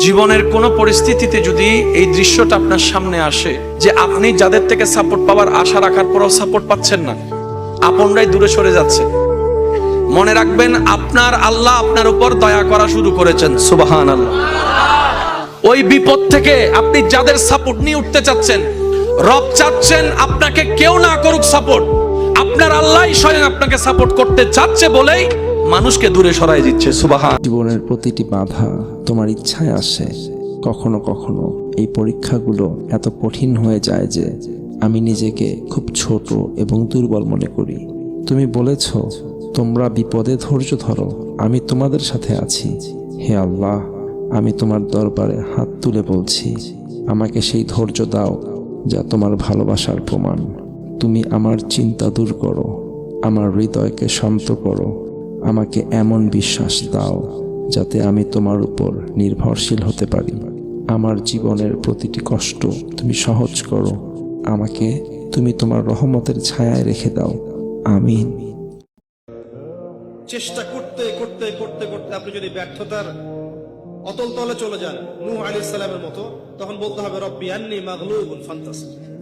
জীবনের কোন পরিস্থিতিতে যদি এই দৃশ্যটা আপনার সামনে আসে যে আপনি যাদের থেকে সাপোর্ট পাওয়ার আশা রাখার পরেও সাপোর্ট পাচ্ছেন না, আপনরাই দূরে সরে যাচ্ছে, মনে রাখবেন আপনার আল্লাহ আপনার উপর দয়া করা শুরু করেছেন। সুবহানাল্লাহ। ওই বিপদ থেকে আপনি যাদের সাপোর্ট নিয়ে উঠতে চাচ্ছেন, রব চাচ্ছেন আপনাকে কেউ না করুক সাপোর্ট, আপনার আল্লাহই স্বয়ং আপনাকে সাপোর্ট করতে চাচ্ছে বলেই মানুষকে দূরে সরাই দিচ্ছে। সুবহান। জীবনের প্রতিটি বাধা তোমার ইচ্ছায় আসে। কখনো কখনো এই পরীক্ষাগুলো এত কঠিন হয়ে যায় যে আমি নিজেকে খুব ছোট এবং দুর্বল মনে করি। তুমি বলেছ, তোমরা বিপদে ধৈর্য ধরো, আমি তোমাদের সাথে আছি। হে আল্লাহ, আমি তোমার দরবারে হাত তুলে বলছি, আমাকে সেই ধৈর্য দাও যা তোমার ভালোবাসার প্রমাণ। তুমি আমার চিন্তা দূর করো, আমার হৃদয়কে শান্ত করো, আমাকে এমন বিশ্বাস দাও যাতে আমি তোমার উপর নির্ভরশীল হতে পারি। আমার জীবনের প্রতিটি কষ্ট তুমি সহজ করো, আমাকে তুমি তোমার রহমতের ছায়ায় রেখে দাও। আমিন। চেষ্টা করতে করতে করতে করতে আপনি যদি ব্যর্থতার অতল তলে চলে যান নূহ আলাইহিস সালামের মতো, তখন বলতে হবে রব্বি আন্নী মাগলুবুন ফান্তাসির।